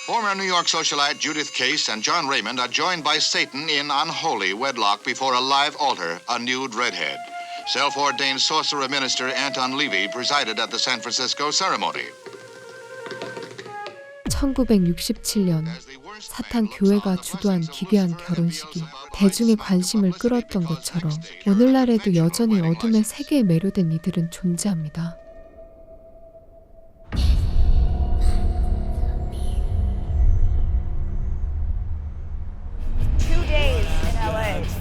Former New York socialite Judith Case and John Raymond are joined by Satan in unholy wedlock before a live altar, a nude redhead. Self-ordained sorcerer minister Anton Levy presided at the San Francisco ceremony. 1967년 사탄 교회가 주도한 기괴한 결혼식이 대중의 관심을 끌었던 것처럼 오늘날에도 여전히 어둠의 세계에 매료된 이들은 존재합니다.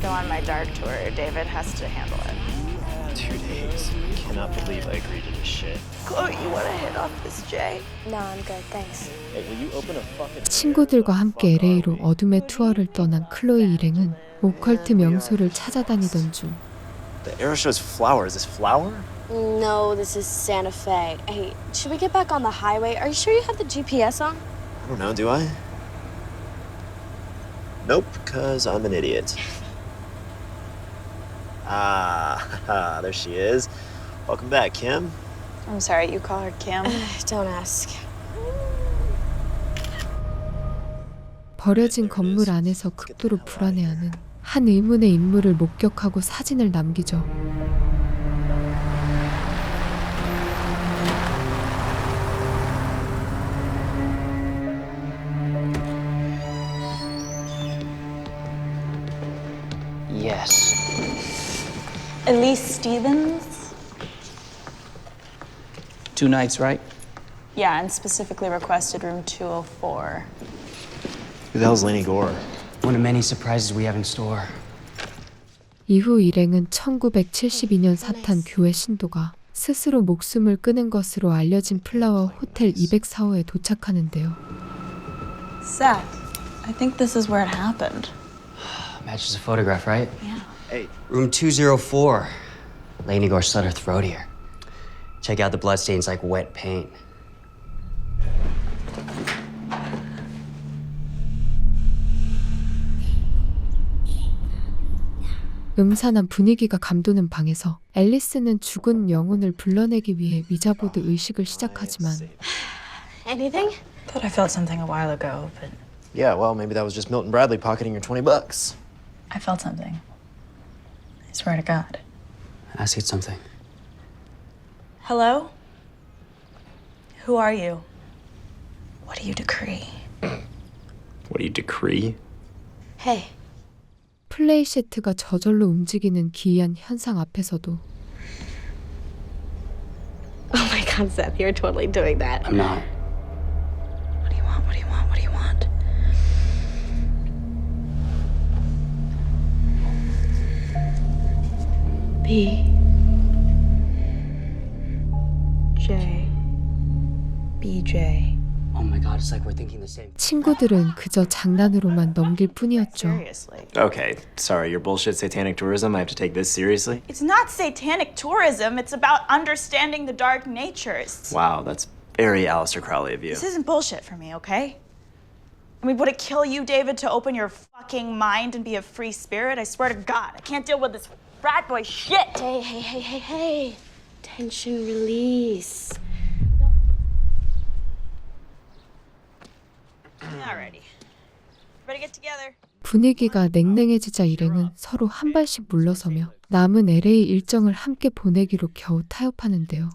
Go on my dark tour. David has to handle it. 2 days. Cannot believe I agreed to this shit. Chloe, you want to hit off this Jay? No, I'm good, thanks. Hey, will you open a fucking... 친구들과 함께 LA로 어둠의 투어를 떠난 클로이 일행은 오컬트 명소를 찾아다니던 중 The arrow shows flower. Is this flower? No, this is Santa Fe. Hey, should we get back on the highway? Are you sure you have the GPS on? I don't know, do I? Nope, because I'm an idiot. Ah, there she is. Welcome back, Kim. I'm sorry, you call her Kim? Don't ask. 버려진 건물 안에서 극도로 불안해하는 한 의문의 인물을 목격하고 사진을 남기죠. Yes. Elise Stevens? 2 nights, right? Yeah, and specifically requested room 204. Who the hell's Laney Gore? One of many surprises we have in store. 이후 일행은 1972년 사탄 교회 신도가 스스로 목숨을 끊은 것으로 알려진 플라워 호텔 204호에 도착하는데요. Seth, I think this is where it happened. Matches the photograph, right? Yeah. Hey, Room 204. Laney Gore slit her throat here. Check out the bloodstains like wet paint. 음산한 분위기가 감도는 방에서 앨리스는 죽은 영혼을 불러내기 위해 위자보드 의식을 시작하지만 Anything? Thought I felt something a while ago, but yeah, well, maybe that was just Milton Bradley pocketing your $20. I felt something. I swear to God. I see something. Hello? Who are you? What do you decree? What do you decree? Hey, 플레이세트가 저절로 움직이는 기이한 현상 앞에서도 oh my God, Seth, you're totally doing that. I'm not. What do you want? What do you want? What do you want? B. J. BJ. Oh my god, it's like we're thinking the same. 친구들은 그저 장난으로만 넘길 뿐이었죠. Seriously. Okay, sorry, your bullshit satanic tourism. I have to take this seriously? It's not satanic tourism. It's about understanding the dark natures. Wow, that's very Aleister Crowley of you. This isn't bullshit for me, okay? I mean, would it kill you, David, to open your fucking mind and be a free spirit? I swear to God, I can't deal with this frat boy shit. Hey. Tension release. Alrighty. Ready to get together? 분위기가 냉랭해지자 일행은 서로 한 발씩 물러서며 남은 LA 일정을 함께 보내기로 겨우 타협하는데요.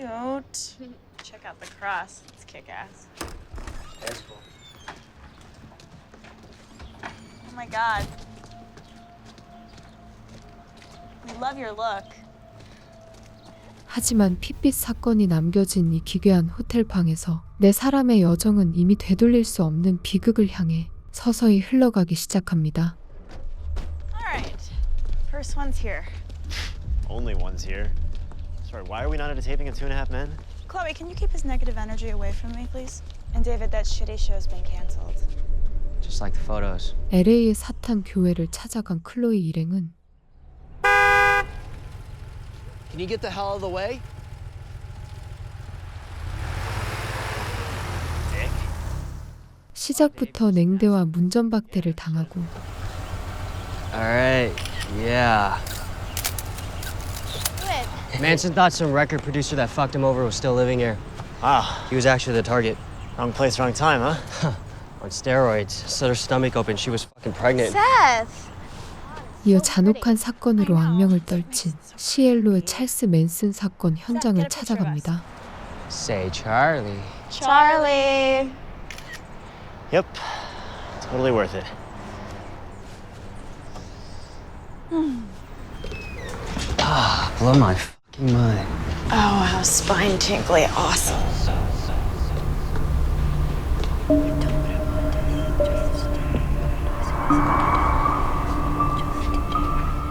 Oh, cute. Check out the cross. It's kick-ass. That's cool. Oh my God. We love your look. 하지만 핏빛 사건이 남겨진 이 기괴한 호텔 방에서 네 사람의 여정은 이미 되돌릴 수 없는 비극을 향해 서서히 흘러가기 시작합니다. Alright. First one's here. Only one's here. Sorry, why are we not at a taping of 2.5 Men? Chloe, can you keep his negative energy away from me, please? And David, that shitty show's been canceled. Just like the photos. LA의 사탄 교회를 찾아간 클로이 일행은 Can you get the hell out of the way? 시작부터 냉대와 문전박대를 당하고 Alright, yeah. Manson thought some record producer that fucked him over was still living here. Ah, He was actually the target. Wrong place, wrong time, huh? On steroids. Slit her stomach open. She was fucking pregnant. Seth! 이어 잔혹한 사건으로 악명을 떨친 시엘로의 찰스 맨슨 사건 현장을 찾아갑니다. Say Charlie. Charlie! Yep. Totally worth it. Blow my fucking mind. Oh, how spine tingly awesome.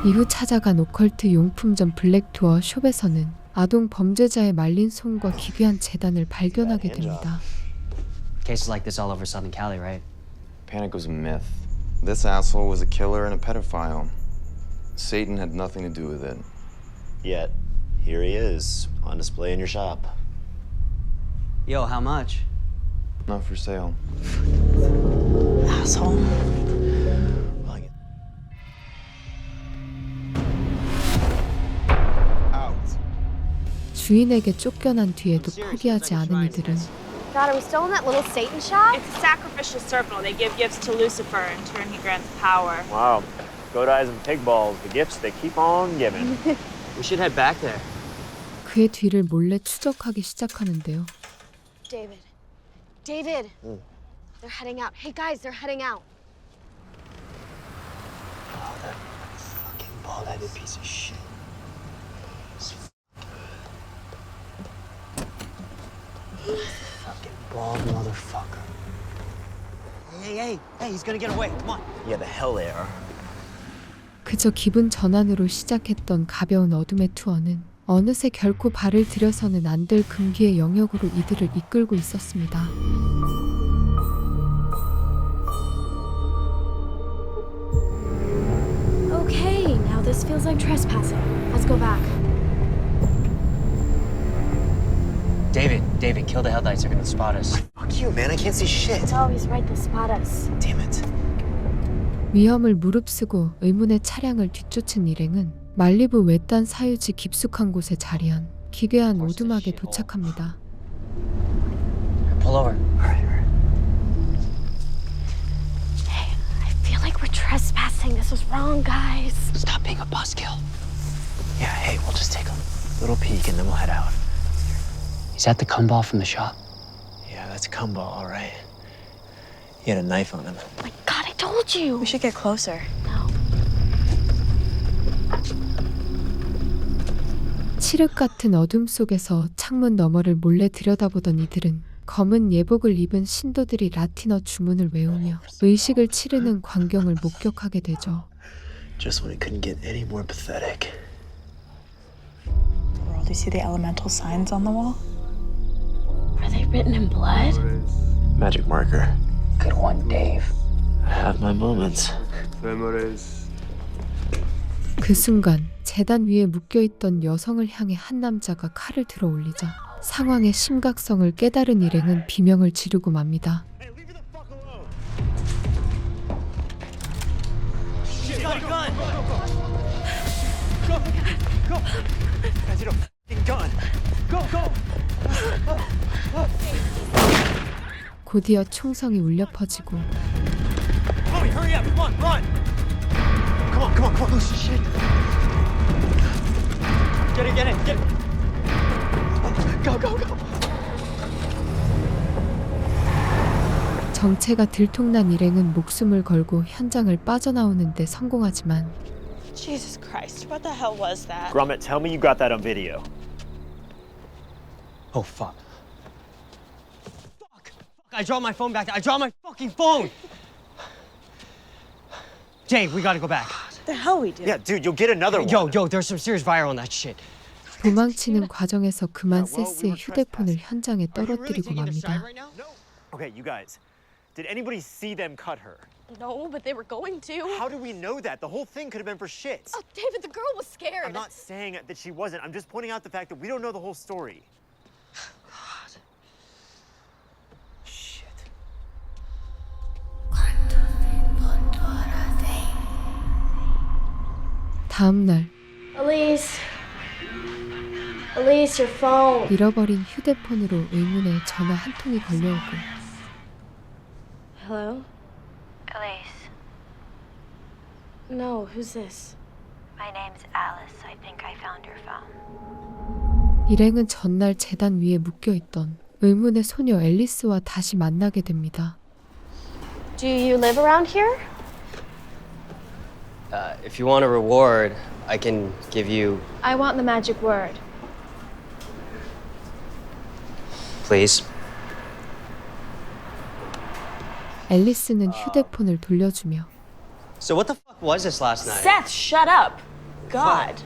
이후 찾아간 오컬트 용품점 블랙투어 숍에서는 아동 범죄자의 말린 손과 기괴한 재단을 발견하게 됩니다. Cases like this all over Southern Cali, right? Panic was a myth. This asshole was a killer and a pedophile. Satan had nothing to do with it. Yet, here he is, on display in your shop. Yo, how much? Not for sale. Asshole. 주인에게 쫓겨난 뒤에도 포기하지 않은 이들은 God, are we still in that little Satan shop? It's a sacrificial circle. They give gifts to Lucifer. In turn, he grants power. Wow. Goat eyes and pig balls, the gifts they keep on giving. We should head back there. 그의 뒤를 몰래 추적하기 시작하는데요. David. David! They're heading out. Hey guys, they're heading out. Fucking bald-headed piece of shit. Fucking bald motherfucker. Hey, he's gonna get away. Come on. Yeah, the hell they are. 그저 기분 전환으로 시작했던 가벼운 어둠의 투어는 어느새 결코 발을 들여서는 안 될 금기의 영역으로 이들을 이끌고 있었습니다. Okay, now this feels like trespassing. Let's go back. David, kill the headlights. They're gonna spot us. Fuck you, man. I can't see shit. Oh, he's right. They'll spot us. Damn it. 위험을 무릅쓰고 의문의 차량을 뒤쫓은 일행은 말리부 외딴 사유지 깊숙한 곳에 자리한 기괴한 오두막에 도착합니다. Pull over. Hey, I feel like we're trespassing. This was wrong, guys. Stop being a buzzkill. Yeah, hey, we'll just take a little peek and then we'll head out. Is that the cum ball from the shop? Yeah, that's Kumba, all right. He had a knife on him. My God, I told you. We should get closer. No. 칠흑 같은 어둠 속에서 창문 너머를 몰래 들여다보던 이들은 검은 예복을 입은 신도들이 라틴어 주문을 외우며 의식을 치르는 광경을 목격하게 되죠. Just when it couldn't get any more pathetic. World, do you see the elemental signs on the wall? Are they written in blood? Magic marker. Good one, Dave. I have my moments. 그 순간 재단 위에 묶여있던 여성을 향해 한 남자가 칼을 들어 올리자 상황의 심각성을 깨달은 일행은 비명을 지르고 맙니다. Hey, leave me the fuck alone! She's got a gun! Go! Guys, you don't f***ing gun! Go! 곧이어 총성이 울려 퍼지고 Chloe, hurry up! Come on, run! Come on! Oh, shit! Get it! Go! 정체가 들통난 일행은 목숨을 걸고 현장을 빠져나오는데 성공하지만 Jesus Christ, what the hell was that? Gromit, tell me you got that on video. Oh, fuck. I dropped my phone back there. I dropped my fucking phone! Dave, we gotta go back. What the hell we do? Yeah, dude, you'll get another one. Yo, there's some serious viral on that shit. 도망치는 과정에서 그만 세스의 휴대폰을 현장에 Are you really 떨어뜨리고 taking their side 맙니다. right now? No. Okay, you guys. Did anybody see them cut her? No, but they were going to. How do we know that? The whole thing could have been for shit. Oh, David, the girl was scared. I'm not saying that she wasn't. I'm just pointing out the fact that we don't know the whole story. God. Shit. 다음 날 Elise, your phone. 잃어버린 휴대폰으로 의문의 전화 한 통이 걸려오고 Hello? Elise, No, who's this? my name's Alice. I think I found your phone. 일행은 전날 재단 위에 묶여있던 의문의 소녀 앨리스와 다시 만나게 됩니다. Do you live around here? If you want a reward, I can give you, I want the magic word. please. 앨리스는 휴대폰을 돌려주며 So what the fuck was this last night? Seth, shut up. God.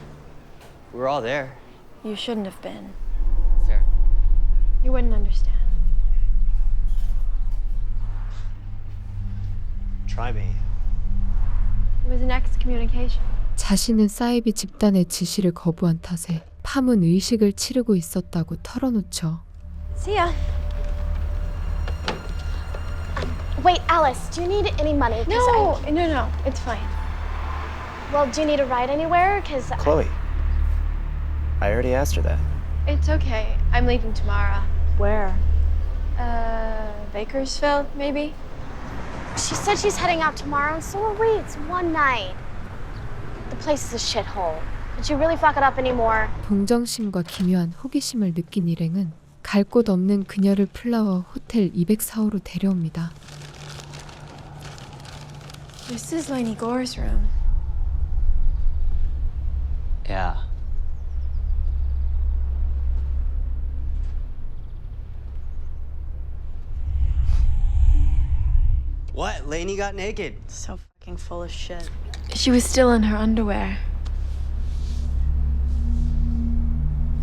We were all there. You shouldn't have been. Fair. You wouldn't understand. Try me. It was an excommunication. 자신은 사이비 집단의 지시를 거부한 탓에 파문 의식을 치르고 있었다고 털어놓죠. See ya. Wait, Alice, do you need any money? No, it's fine. Well, do you need a ride anywhere? Because Chloe. I already asked her that. it's okay. I'm leaving tomorrow. Where? Bakersfield, maybe? She said she's heading out tomorrow, and so are we. It's one night. The place is a shithole. Could you really fuck it up anymore? 동정심과 기묘한 호기심을 느낀 일행은 갈 곳 없는 그녀를 플라워 호텔 204호로 데려옵니다. This is Lainey Gore's room. Yeah. What? Lainey got naked. So fucking full of shit. She was still in her underwear.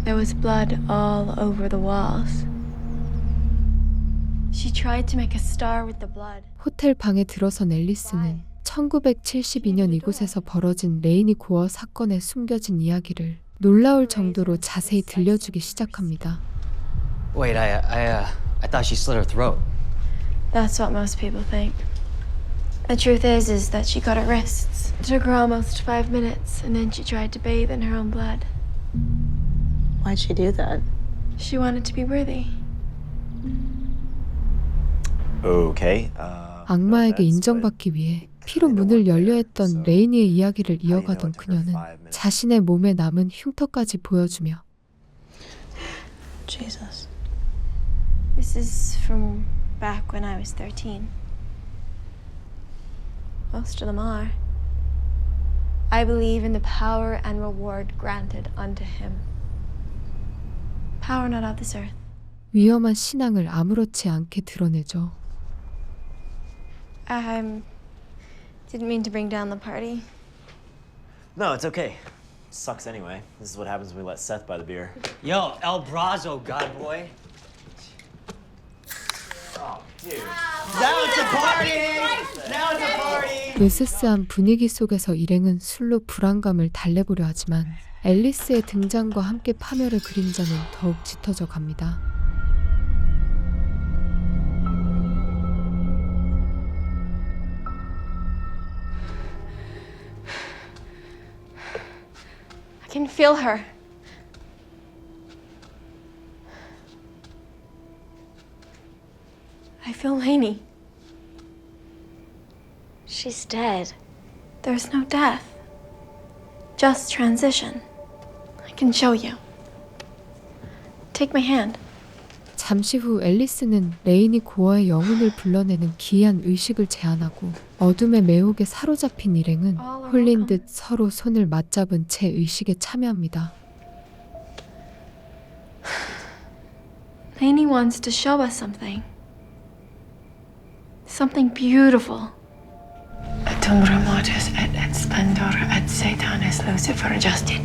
There was blood all over the walls. She tried to make a star with the blood. 호텔 방에 들어선 앨리스는 1972년 이곳에서 벌어진 레이니 고어 사건에 숨겨진 이야기를 놀라울 정도로 자세히 들려주기 시작합니다. Wait, I thought she slit her throat. That's what most people think. The truth is that she cut her wrists. It took her almost 5 minutes, and then she tried to bathe in her own blood. Why'd she do that? She wanted to be worthy. Okay. 악마에게 인정받기 위해 피로 문을 열려 했던 레이니의 이야기를 이어가던 그녀는 자신의 몸에 남은 흉터까지 보여주며 Jesus. This is from back when I was 13. Most of them are. I believe in the power and reward granted unto him. Power not of this earth. 위험한 신앙을 아무렇지 않게 드러내죠. Didn't mean to bring down the party. No, it's okay. Sucks anyway. This is what happens when we let Seth buy the beer. Yo, El Brazo, god boy. Oh, dude. Now it's a party! Now it's a party! 으스스한 분위기 속에서 일행은 술로 불안감을 달래보려 하지만 앨리스의 등장과 함께 파멸의 그림자는 더욱 짙어져 갑니다. I can feel her. I feel Lainey. She's dead. There's no death. Just transition. I can show you. Take my hand. 잠시 후 앨리스는 레이니 고어의 영혼을 불러내는 기이한 의식을 제안하고 어둠의 매혹에 사로잡힌 일행은 홀린 듯 서로 손을 맞잡은 채 의식에 참여합니다. Lainey wants to show us something. Something beautiful. Et umbra mortis et splendor et Satanis Lucifer justit.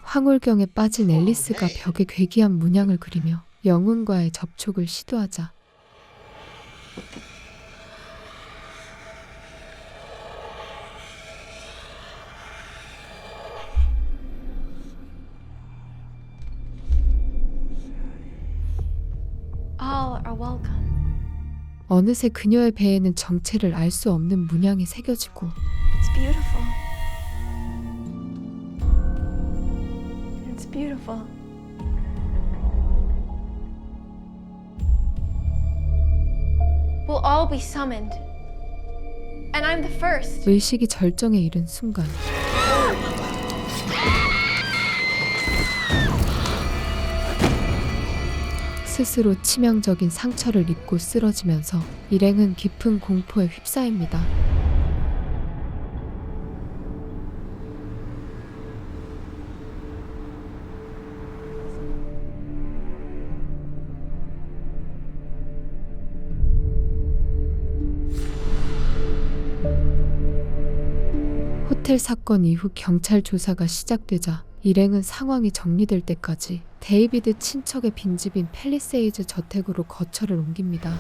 황홀경에 빠진 앨리스가 벽에 괴기한 문양을 그리며 영혼과의 접촉을 시도하자 All are welcome. 어느새 그녀의 배에는 정체를 알 수 없는 문양이 새겨지고 It's beautiful. It's beautiful. We'll all be summoned. And I'm the first. 의식이 절정에 이른 순간 스스로 치명적인 상처를 입고 쓰러지면서 일행은 깊은 공포에 휩싸입니다. 호텔 사건 이후 경찰 조사가 시작되자 일행은 상황이 정리될 때까지 데이비드 친척의 빈집인 팰리세이즈 저택으로 거처를 옮깁니다.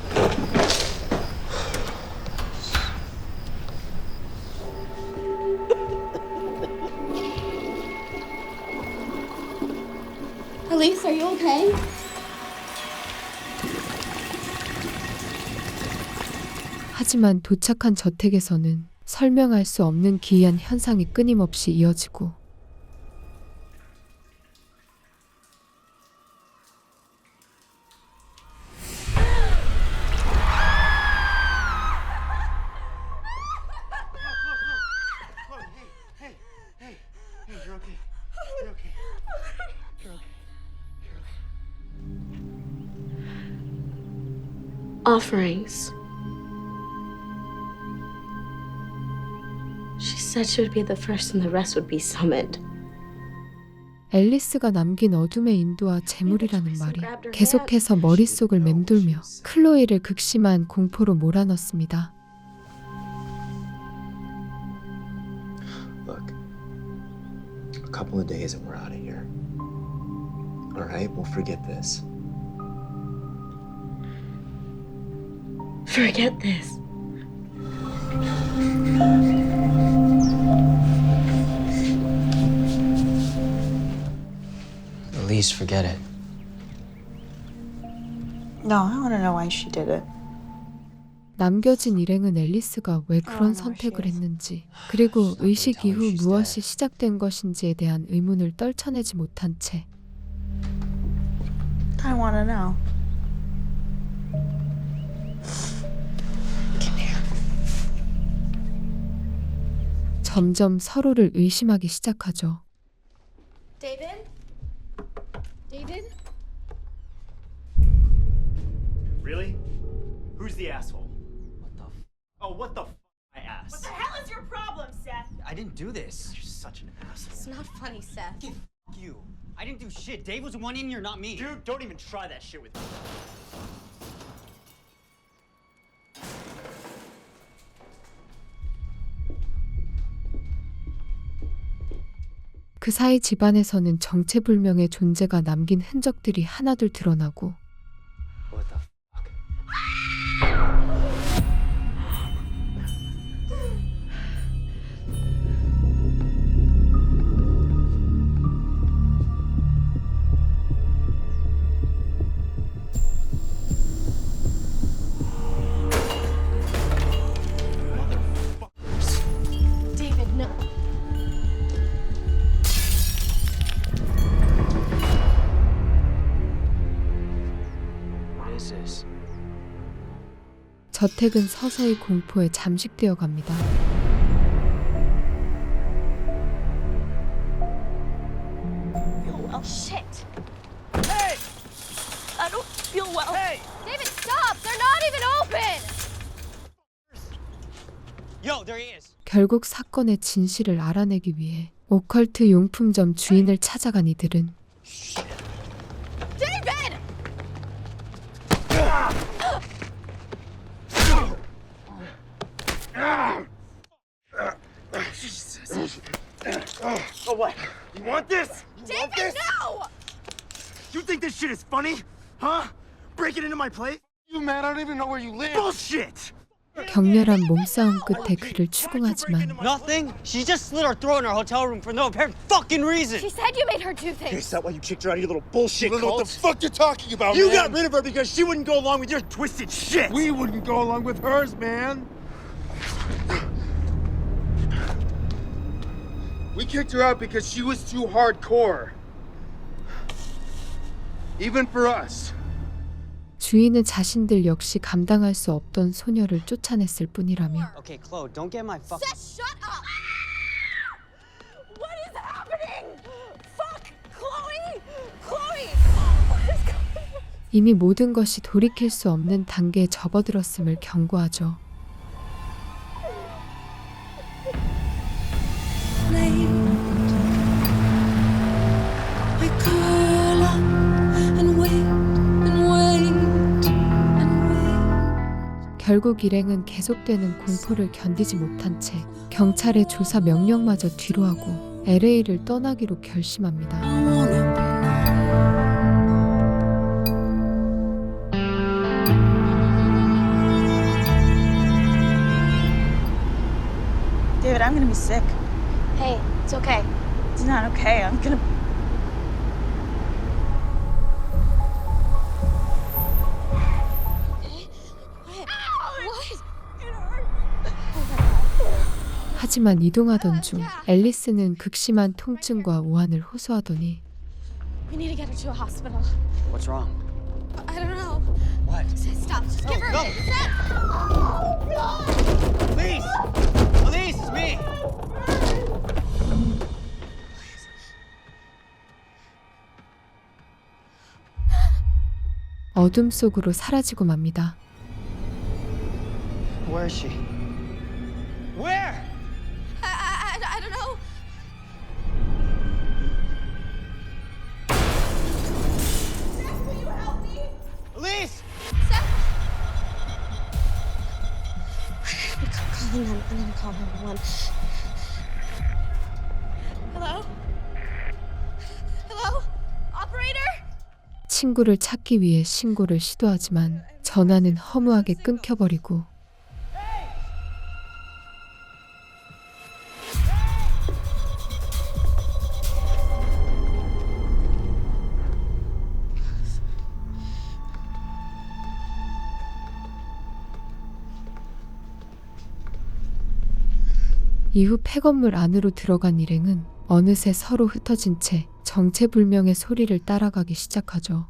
Elise, are you okay? 하지만 도착한 저택에서는 설명할 수 없는 기이한 현상이 끊임없이 이어지고 Offerings. She said she would be the first and the rest would be summoned. 앨리스가 남긴 어둠의 인도와 재물이라는 말이 계속해서 머릿속을 맴돌며 클로이를 극심한 공포로 몰아넣습니다. Look, a couple of days and we're out of here. All right, we'll forget this. Forget this. Elise, forget it. No, I want to know why she did it. 남겨진 일행은 앨리스가 왜 그런 선택을 했는지 그리고 의식 이후 무엇이 시작된 것인지에 대한 의문을 떨쳐내지 못한 채 I want to know. 점점 서로를 의심하기 시작하죠. David? David? Really? Who's the asshole? What the Oh, what the I asked. What the hell is your problem, Seth? I didn't do this. You're such an asshole. It's not funny, Seth. Fuck you. I didn't do shit. Dave was the one in here, not me. Dude, don't even try that shit with me. 그 사이 집안에서는 정체불명의 존재가 남긴 흔적들이 하나둘 드러나고 What the fuck? David, no. What is this? 저택은 서서히 공포에 잠식되어 갑니다. Oh, Shit. hey! I don't feel well. Hey! David, stop! They're not even open! Yo, there he is. 결국 사건의 진실을 알아내기 위해 오컬트 용품점 주인을 찾아간 이들은 David! Oh, what? You want this? David, no! You think this shit is funny? Huh? Breaking into my place? You man, I don't even know where you live. Bullshit! 격렬한 몸싸움 끝에 그를 추궁하지만 Nothing. She just slit her throat in our hotel room for no apparent fucking reason. She said you made her do things. Is that why you kicked her out of your little bullshit I don't know what cult? the fuck you're talking about, You man. got rid of her because she wouldn't go along with your twisted shit! We wouldn't go along with hers, man. We kicked her out because she was too hardcore. even for us. 주인은 자신들 역시 감당할 수 없던 소녀를 쫓아냈을 뿐이라며 Okay, Chloe, don't get my fuck. Seth, shut up! What is happening? Fuck! Chloe! Chloe! What is going on? 이미 모든 것이 돌이킬 수 없는 단계에 접어들었음을 경고하죠. 결국 일행은 계속되는 공포를 견디지 못한 채 경찰의 조사 명령마저 뒤로하고 LA를 떠나기로 결심합니다. David, I'm gonna be sick. Hey, it's okay. It's not okay. I'm gonna. 하지만 이동하던 중 앨리스는 극심한 통증과 오한을 호소하더니 We need to get her to a hospital. What's wrong? I don't know. What? Stop. Just give her a minute. Elise! Elise, it's me! 어둠 속으로 사라지고 맙니다. Where is she? Where? I don't know. Seth, will you help me? Elise! Seth! Calling them. I'm gonna call 911. Hello? Hello? Operator? 친구를 찾기 위해 신고를 시도하지만 전화는 허무하게 끊겨버리고 이후 폐건물 안으로 들어간 일행은 어느새 서로 흩어진 채 정체불명의 소리를 따라가기 시작하죠.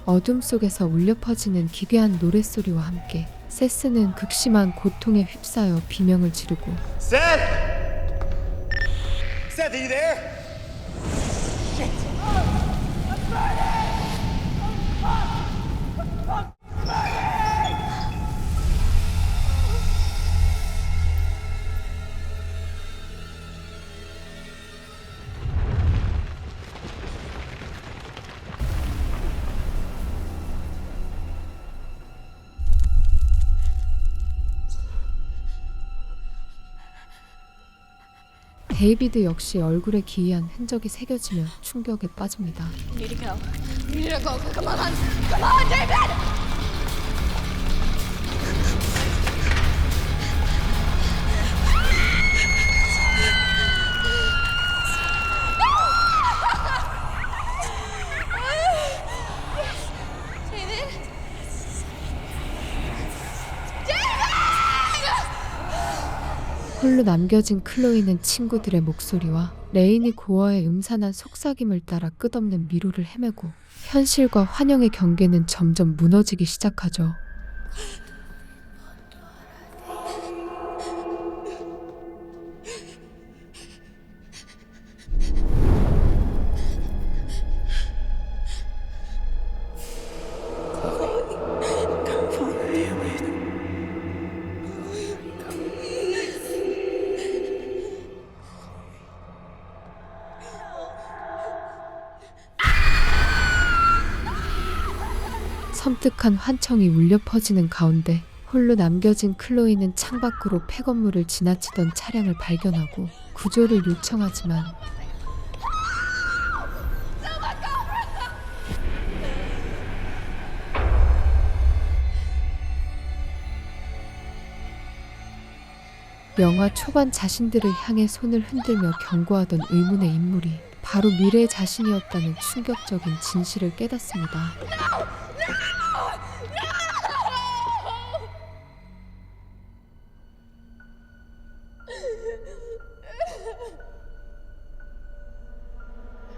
어둠 속에서 울려 퍼지는 기괴한 노랫소리와 함께 세스는 극심한 고통에 휩싸여 비명을 지르고 Seth! Seth, are you there? 데이비드 역시 얼굴에 기이한 흔적이 새겨지며 충격에 빠집니다. We need to go. We need to go. Come on. Come on, David! 홀로 남겨진 클로이는 친구들의 목소리와 레인이 고어의 음산한 속삭임을 따라 끝없는 미로를 헤매고 현실과 환영의 경계는 점점 무너지기 시작하죠. 섬뜩한 환청이 울려 퍼지는 가운데 홀로 남겨진 클로이는 창밖으로 폐건물을 지나치던 차량을 발견하고 구조를 요청하지만 영화 초반 자신들을 향해 손을 흔들며 경고하던 의문의 인물이 바로 미래의 자신이었다는 충격적인 진실을 깨닫습니다.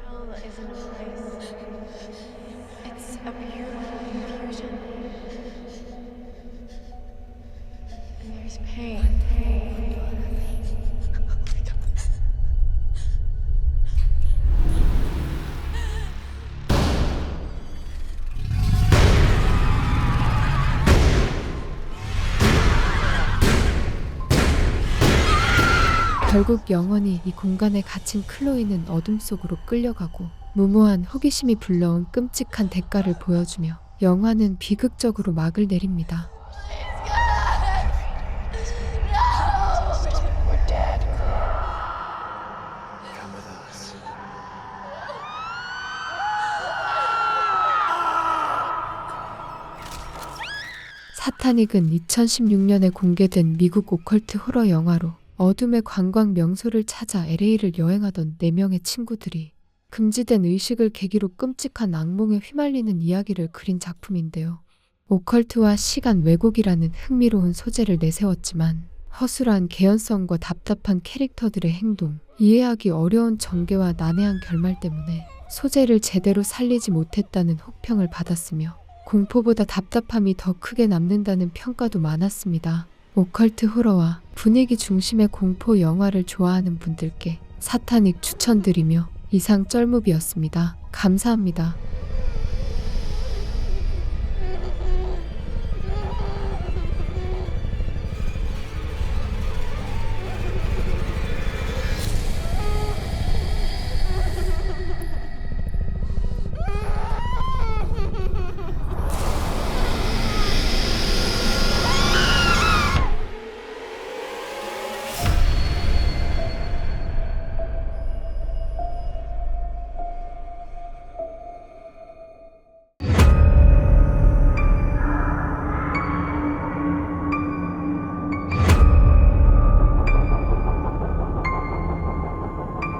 Hell isn't a place. It's a beautiful confusion. And there's pain. 결국 영원히 이 공간에 갇힌 클로이는 어둠 속으로 끌려가고 무모한 호기심이 불러온 끔찍한 대가를 보여주며 영화는 비극적으로 막을 내립니다. We're dead. Come with us. 사타닉은 2016년에 공개된 미국 오컬트 호러 영화로 어둠의 관광 명소를 찾아 LA를 여행하던 4명의 친구들이 금지된 의식을 계기로 끔찍한 악몽에 휘말리는 이야기를 그린 작품인데요. 오컬트와 시간 왜곡이라는 흥미로운 소재를 내세웠지만 허술한 개연성과 답답한 캐릭터들의 행동, 이해하기 어려운 전개와 난해한 결말 때문에 소재를 제대로 살리지 못했다는 혹평을 받았으며 공포보다 답답함이 더 크게 남는다는 평가도 많았습니다. 오컬트 호러와 분위기 중심의 공포 영화를 좋아하는 분들께 사타닉 추천드리며 이상 쩔무비였습니다. 감사합니다.